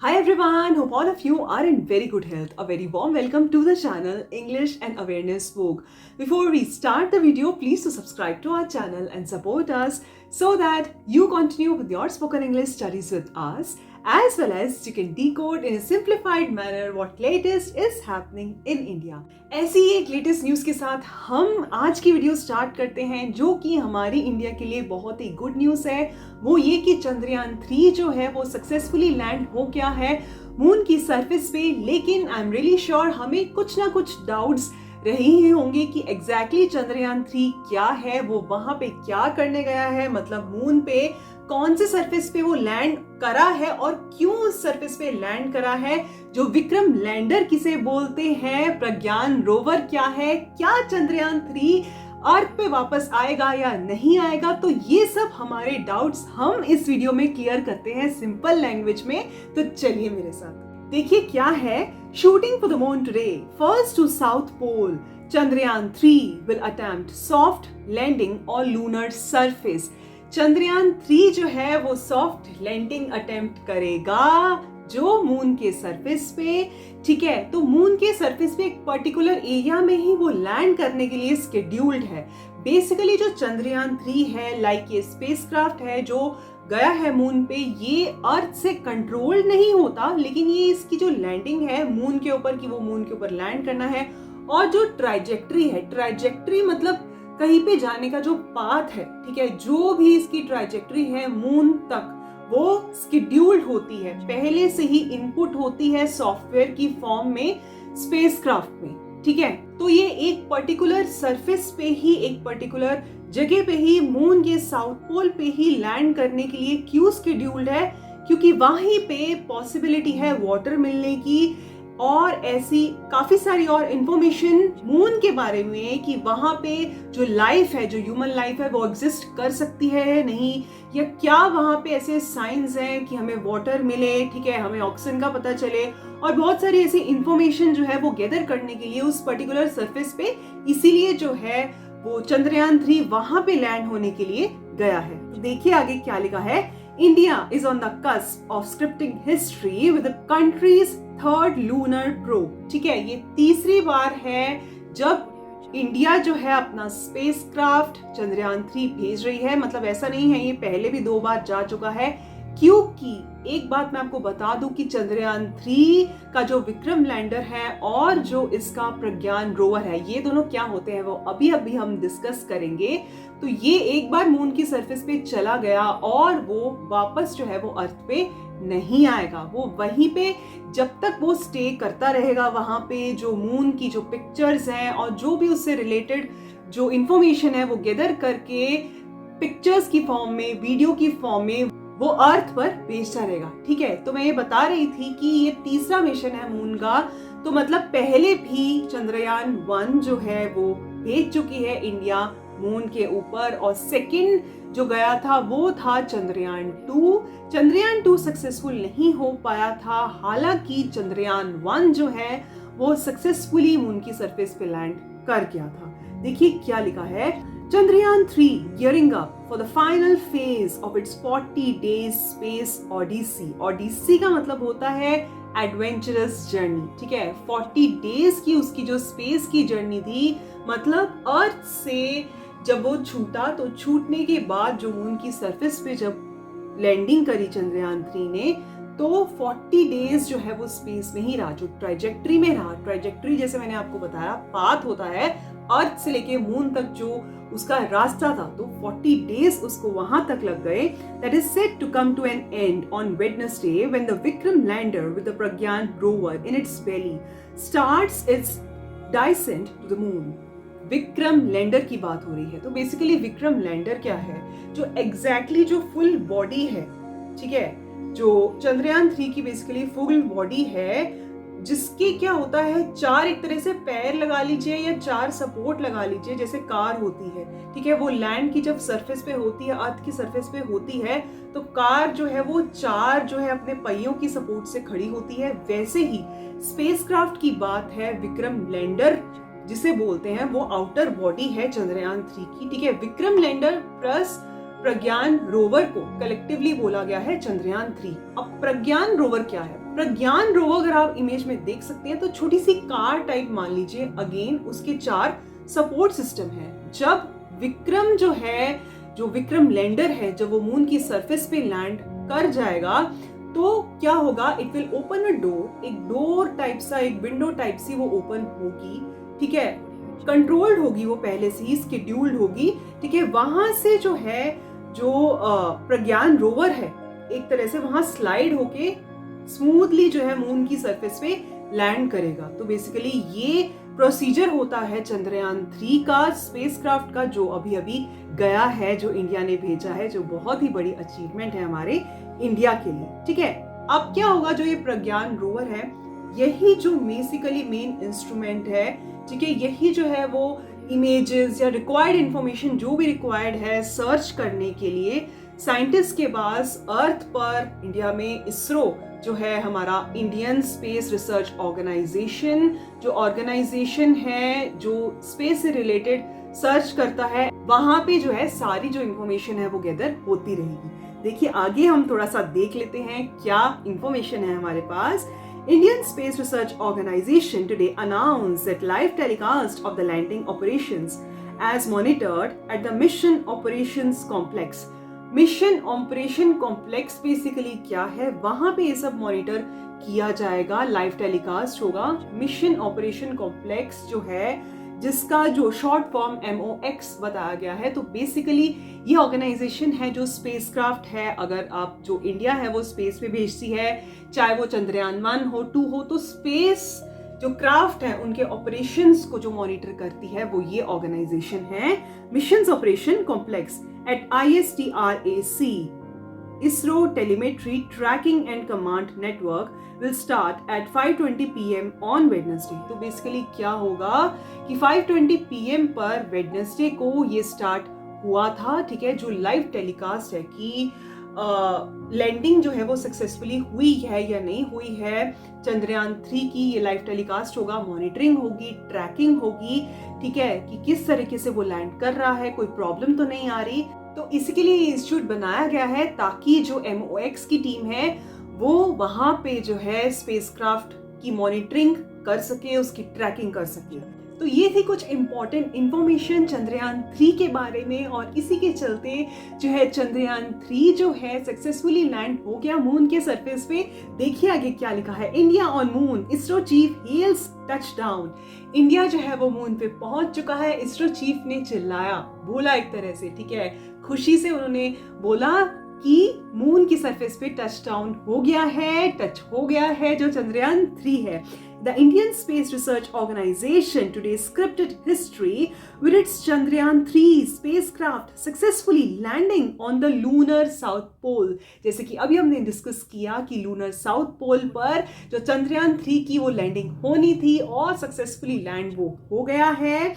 Hi everyone, hope all of you are in very good health. A very warm welcome to the channel English and Awareness Book. Before we start the video, please to subscribe to our channel and support us so that you continue with your spoken English studies with us, as well as you can decode in a simplified manner what latest is happening in India. ऐसी ही एक latest news के साथ हम आज की video start करते हैं, जो कि हमारी इंडिया के लिए बहुत ही गुड न्यूज़ है। वो ये कि चंद्रयान 3 जो है वो सक्सेसफुली लैंड हो गया है मून की सरफेस पे। लेकिन आई एम रियली श्योर हमें कुछ ना कुछ डाउट्स रहे ही होंगे कि एग्जैक्टली चंद्रयान 3 क्या है, वो वहां पे क्या करने गया है, मतलब मून पे कौन से सरफेस पे वो लैंड करा है और क्यों उस सरफेस पे लैंड करा है। जो विक्रम लैंडर किसे बोलते हैं, प्रज्ञान रोवर क्या है, क्या चंद्रयान 3 अर्थ पे वापस आएगा या नहीं आएगा, तो ये सब हमारे डाउट्स हम इस वीडियो में क्लियर करते हैं सिंपल लैंग्वेज में। तो चलिए मेरे साथ देखिए क्या है। Shooting for the moon today, first to south pole, Chandrayaan 3 will attempt soft landing on lunar surface. Chandrayaan 3 जो है वो सॉफ्ट लैंडिंग अटेम्प्ट करेगा जो मून के सरफेस पे, ठीक है। तो मून के सरफेस पे एक पर्टिकुलर एरिया में ही वो लैंड करने के लिए स्केड्यूल्ड है। बेसिकली जो चंद्रयान 3 है, लाइक ये स्पेसक्राफ्ट है जो गया है मून पे, ये अर्थ से कंट्रोल नहीं होता, लेकिन ये इसकी जो लैंडिंग है मून के ऊपर की वो मून के ऊपर लैंड करना है। और जो ट्राइजेक्ट्री है, ट्राइजेक्ट्री मतलब कहीं पे जाने का जो पाथ है, ठीक है, जो भी इसकी ट्राइजेक्ट्री है मून तक वो स्केड्यूल्ड होती है, पहले से ही इनपुट होती है सॉफ्टवेयर की फॉर्म में स्पेसक्राफ्ट में, ठीक है। तो ये एक पर्टिकुलर सरफेस पे ही, एक पर्टिकुलर जगह पे ही, मून के साउथ पोल पे ही लैंड करने के लिए क्यों स्केड्यूल्ड है, क्योंकि वहीं पे पॉसिबिलिटी है वाटर मिलने की और ऐसी काफी सारी और इंफॉर्मेशन मून के बारे में कि वहां पे जो लाइफ है, जो ह्यूमन लाइफ है, वो एग्जिस्ट कर सकती है नहीं, या क्या वहां पे ऐसे साइंस हैं कि हमें वाटर मिले, ठीक है, हमें ऑक्सीजन का पता चले, और बहुत सारी ऐसी इंफॉर्मेशन जो है वो गैदर करने के लिए उस पर्टिकुलर सरफेस पे, इसीलिए जो है वो चंद्रयान 3 वहां पे लैंड होने के लिए गया है। तो देखिए आगे क्या लिखा है। India is on the cusp of scripting history with the country's third lunar probe। ठीक है, ये तीसरी बार है जब इंडिया जो है अपना स्पेसक्राफ्ट चंद्रयान 3 भेज रही है। मतलब ऐसा नहीं है, ये पहले भी 2 बार जा चुका है। क्योंकि एक बात मैं आपको बता दूं कि चंद्रयान 3 का जो विक्रम लैंडर है और जो इसका प्रज्ञान रोवर है, ये दोनों क्या होते हैं वो अभी अभी हम डिस्कस करेंगे। तो ये एक बार मून की सरफेस पे चला गया और वो वापस जो है वो अर्थ पे नहीं आएगा। वो वहीं पे जब तक वो स्टे करता रहेगा, वहां पे जो मून की जो पिक्चर्स हैं और जो भी उससे रिलेटेड जो इंफॉर्मेशन है वो गैदर करके पिक्चर्स की फॉर्म में, वीडियो की फॉर्म में वो अर्थ पर भेजता रहेगा, ठीक है। तो मैं ये बता रही थी कि ये तीसरा मिशन है मून का। तो मतलब पहले भी चंद्रयान 1 जो है वो भेज चुकी है इंडिया मून के ऊपर, और सेकंड जो गया था वो था चंद्रयान 2। चंद्रयान 2 सक्सेसफुल नहीं हो पाया था, हालांकि चंद्रयान 1 जो है वो सक्सेसफुली मून की सरफेस पे लैंड कर गया था। देखिए क्या लिखा है। Chandrayaan 3 gearing up for the final phase of its 40 days space odyssey। odyssey का मतलब होता है एडवेंचरस जर्नी, ठीक है। 40 डेज की उसकी जो स्पेस की जर्नी थी, मतलब अर्थ से जब वो छूटा, तो छूटने के बाद जो मून की सरफेस पे जब लैंडिंग करी चंद्रयान 3 ने, तो 40 डेज जो है वो स्पेस में ही रहा, जो ट्राइजेक्ट्री में रहा। ट्राइजेक्ट्री जैसे मैंने आपको बताया पाथ होता है अर्थ से लेके मून तक जो उसका रास्ता था, तो 40 डेज उसको वहां तक लग गए। That is set to come to an end on Wednesday when the Vikram lander with the Pragyan rover in its belly starts its descent to the moon. Vikram lander की बात हो रही है। तो बेसिकली विक्रम लैंडर क्या है, जो एग्जैक्टली जो फुल बॉडी है, ठीक है, जो चंद्रयान 3 की बेसिकली फुल बॉडी है, जिसके क्या होता है 4 एक तरह से पैर लगा लीजिए या 4 सपोर्ट लगा लीजिए, जैसे कार होती है, ठीक है। वो लैंड की जब सरफेस पे होती है, अर्थ की सरफेस पे होती है, तो कार जो है वो 4 जो है अपने पहियों की सपोर्ट से खड़ी होती है। वैसे ही स्पेसक्राफ्ट की बात है, विक्रम लैंडर जिसे बोलते हैं, वो आउटर बॉडी है चंद्रयान 3 की, ठीक है। विक्रम लैंडर प्लस प्रज्ञान रोवर को कलेक्टिवली बोला गया है चंद्रयान 3। अब प्रज्ञान रोवर क्या है? प्रज्ञान रोवर अगर आप इमेज में देख सकते हैं तो छोटी सी कार टाइप मान लीजिए, अगेन उसके 4 सपोर्ट सिस्टम है। जब विक्रम जो है, जो विक्रम लैंडर है, जब वो मून की सरफेस पे लैंड कर जाएगा तो क्या होगा, it will open a door, एक डोर टाइप सा, एक विंडो टाइप सी वो ओपन होगी, ठीक है, कंट्रोल्ड होगी, वो पहले से ही स्केड्यूल्ड होगी, ठीक है। वहां से जो है, जो प्रज्ञान रोवर है, एक तरह से वहां स्लाइड होके स्मूथली जो है मून की सरफेस पे लैंड करेगा। तो बेसिकली ये प्रोसीजर होता है चंद्रयान 3 का, स्पेसक्राफ्ट का, जो अभी अभी गया है, जो इंडिया ने भेजा है, जो बहुत ही बड़ी अचीवमेंट है हमारे इंडिया के लिए, ठीक है। अब क्या होगा, जो ये प्रज्ञान रोवर है, यही जो बेसिकली मेन इंस्ट्रूमेंट है, ठीक है, यही जो है वो इमेजेस या रिक्वायर्ड इंफॉर्मेशन जो भी रिक्वायर्ड है सर्च करने के लिए साइंटिस्ट के पास अर्थ पर, इंडिया में इसरो जो है हमारा इंडियन स्पेस रिसर्च ऑर्गेनाइजेशन, जो ऑर्गेनाइजेशन है जो स्पेस से रिलेटेड सर्च करता है, वहां पे जो है सारी जो इंफॉर्मेशन है वो गैदर होती रहेगी। देखिए आगे हम थोड़ा सा देख लेते हैं क्या इंफॉर्मेशन है हमारे पास। Indian Space Research Organization today announced that live telecast of the landing operations as monitored at the Mission Operations Complex. Mission Operation Complex basically क्या है, वहां पे ये सब मॉनिटर किया जाएगा, लाइव टेलीकास्ट होगा। मिशन ऑपरेशन कॉम्प्लेक्स जो है, जिसका जो शॉर्ट फॉर्म MOX बताया गया है, तो बेसिकली ये ऑर्गेनाइजेशन है जो स्पेसक्राफ्ट है, अगर आप जो इंडिया है वो स्पेस पे भेजती है, चाहे वो चंद्रयान 1 हो 2 हो, तो स्पेस जो क्राफ्ट है उनके ऑपरेशंस को जो मॉनिटर करती है वो ये ऑर्गेनाइजेशन है, mission operation complex at ISTRAC। ISRO Telemetry Tracking and Command Network will start at 5:20 PM on Wednesday। तो बेसिकली क्या होगा कि 5:20 PM पर वेडनेसडे को ये स्टार्ट हुआ था, ठीक है, जो लाइव टेलीकास्ट है कि लैंडिंग जो है वो सक्सेसफुली हुई है या नहीं हुई है चंद्रयान 3 की, ये लाइव टेलीकास्ट होगा, मॉनिटरिंग होगी, ट्रैकिंग होगी, ठीक है, कि किस तरीके से वो लैंड कर रहा है, कोई प्रॉब्लम तो नहीं आ रही। तो इसके लिए इंस्टीट्यूट बनाया गया है ताकि जो MOX की टीम है वो वहां पे जो है स्पेसक्राफ्ट की मॉनिटरिंग कर सके, उसकी ट्रैकिंग कर सके। तो ये थी कुछ इंपॉर्टेंट इंफॉर्मेशन चंद्रयान 3 के बारे में, और इसी के चलते जो है चंद्रयान 3 जो है सक्सेसफुली लैंड हो गया मून के सरफेस पे। देखिए आगे क्या लिखा है, India on moon, ISRO chief hails touchdown. India जो है वो मून पे पहुंच चुका है, इसरो चीफ ने चिल्लाया, बोला एक तरह से, ठीक है, खुशी से उन्होंने बोला कि मून की सरफेस पे टच डाउन हो गया है, टच हो गया है जो चंद्रयान 3 है। The Indian Space Research Organization today scripted history with its Chandrayaan 3 spacecraft successfully landing on the lunar south pole। जैसे कि अभी हमने डिस्कस किया कि लूनर साउथ पोल पर जो चंद्रयान 3 की वो लैंडिंग होनी थी और सक्सेसफुली लैंड वो हो गया है,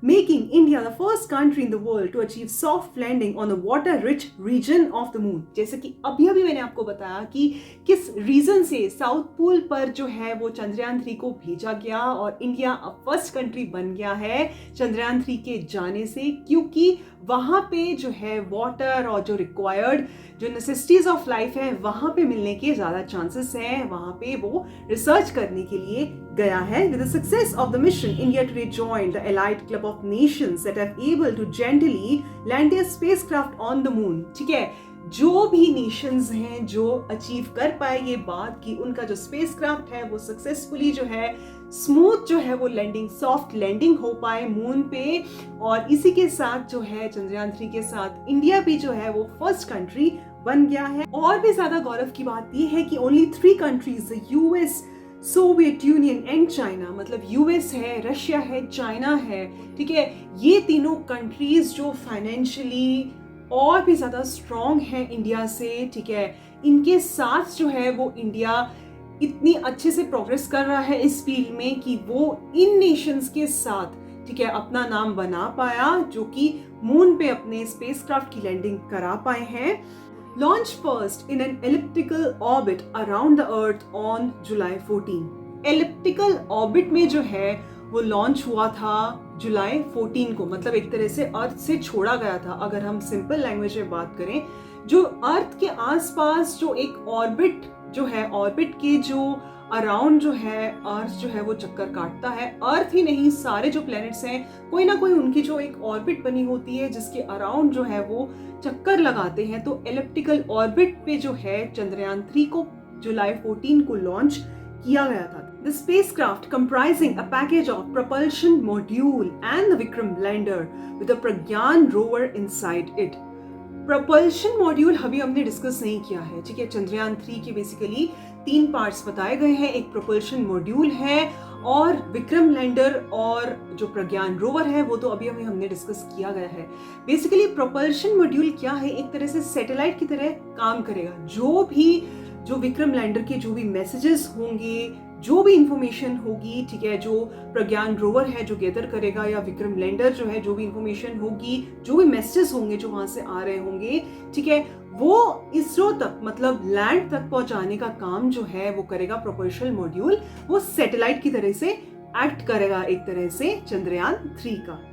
making India the first country in the world to achieve soft landing on the water-rich region of the moon। जैसे कि अभी मैंने आपको बताया कि किस रीजन से साउथ पोल पर जो है वो चंद्रयान 3 को भेजा गया और इंडिया अब फर्स्ट कंट्री बन गया है चंद्रयान 3 के जाने से, क्योंकि वहां पे जो है वाटर और जो रिक्वायर्ड जो नेसेसिटीज ऑफ लाइफ है वहां पे मिलने के ज्यादा चांसेस हैं, वहां पे वो रिसर्च करने के लिए गया है। With the success of the mission, India today joined the elite club of nations that are able to gently land their spacecraft on the moon। ठीक है, जो भी नेशंस हैं जो अचीव कर पाए ये बात कि उनका जो स्पेसक्राफ्ट है वो सक्सेसफुली जो है स्मूथ जो है वो लैंडिंग, सॉफ्ट लैंडिंग हो पाए मून पे, और इसी के साथ जो है चंद्रयान 3 के साथ इंडिया भी जो है वो फर्स्ट कंट्री बन गया है। और भी ज्यादा गौरव की बात ये है कि only 3 countries, US, Soviet union and China, मतलब US है, रशिया है, चाइना है, ठीक है, ये तीनों कंट्रीज जो फाइनेंशियली और भी ज्यादा स्ट्रॉन्ग है इंडिया से, ठीक है, इनके साथ जो है वो इंडिया इतनी अच्छे से प्रोग्रेस कर रहा है इस फील्ड में कि वो इन नेशंस के साथ, ठीक है, अपना नाम बना पाया, जो कि मून पे अपने स्पेसक्राफ्ट की लैंडिंग करा पाए हैं। Launch first in an elliptical orbit around the Earth on July 14। Elliptical orbit में जो है वो लॉन्च हुआ था जुलाई 14 को, मतलब एक तरह से अर्थ से छोड़ा गया था। अगर हम सिंपल लैंग्वेज में बात करें, जो अर्थ के आसपास जो एक ऑर्बिट जो है ऑर्बिट के जो अराउंड जो है अर्थ जो है वो चक्कर काटता है। अर्थ ही नहीं, सारे जो प्लैनेट्स हैं कोई ना कोई उनकी जो एक ऑर्बिट बनी होती है जिसके अराउंड जो है वो चक्कर लगाते हैं। तो एलिप्टिकल ऑर्बिट पे जो है चंद्रयान 3 को जुलाई 14 को लॉन्च किया गया था। The spacecraft comprising a package of propulsion module and the Vikram lander with a Pragyan rover inside it. Propulsion module अभी हमने डिस्कस नहीं किया है, ठीक है। चंद्रयान 3 के बेसिकली 3 पार्ट्स बताए गए हैं। एक प्रोपल्शन मॉड्यूल है और विक्रम लैंडर और जो प्रज्ञान रोवर है वो तो अभी हमने डिस्कस किया गया है। बेसिकली प्रोपल्शन मॉड्यूल क्या है, एक तरह से सैटेलाइट की तरह काम करेगा। जो विक्रम लैंडर के जो भी मैसेजेस होंगे, जो भी इंफॉर्मेशन होगी, ठीक है, जो प्रज्ञान रोवर है जो गैदर करेगा, या विक्रम लैंडर जो है जो भी इंफॉर्मेशन होगी, जो भी मैसेजेस होंगे जो वहां से आ रहे होंगे, ठीक है, वो इसरो तक मतलब लैंड तक पहुंचाने का काम जो है वो करेगा प्रोपल्शन मॉड्यूल। वो सैटेलाइट की तरह से एक्ट करेगा एक तरह से चंद्रयान 3 का।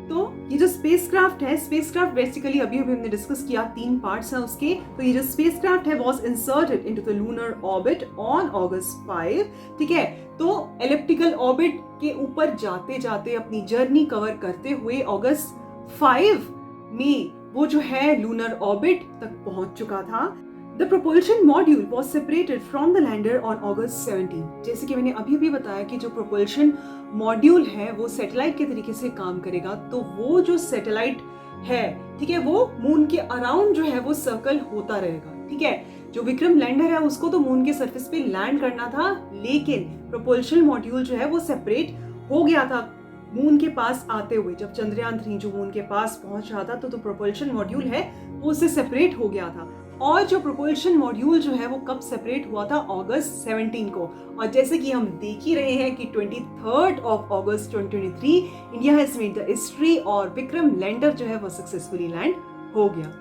तो ये जो स्पेसक्राफ्ट है, स्पेसक्राफ्ट बेसिकली अभी हमने डिस्कस किया, 3 पार्ट्स हैं उसके। तो ये जो स्पेसक्राफ्ट है was inserted into the lunar orbit on August 5, ठीक है। तो एलिप्टिकल ऑर्बिट के ऊपर जाते जाते अपनी जर्नी कवर करते हुए अगस्त 5 में वो जो है लूनर ऑर्बिट तक पहुंच चुका था। The propulsion module was separated from the lander on August 17. जैसे कि मैंने अभी बताया कि जो propulsion module है वो सैटेलाइट के तरीके से काम करेगा। तो वो जो सैटेलाइट है, ठीक है, वो मून के अराउंड जो है वो सर्कल होता रहेगा, ठीक है। जो विक्रम लैंडर है उसको तो मून के सरफेस पे लैंड करना था, लेकिन propulsion module जो है वो सेपरेट हो गया था मून के पास आते हुए। जब चंद्रयान 3 जो मून के पास पहुंच रहा था तो प्रोपल्शन मॉड्यूल है वो उससे सेपरेट हो गया था। और जो प्रोपल्शन मॉड्यूल जो है वो कब सेपरेट हुआ था, अगस्त 17 को। और जैसे कि हम देख ही रहे हैं कि 23rd of August 2023 India has made the history और विक्रम लैंडर जो है वो सक्सेसफुली लैंड हो गया।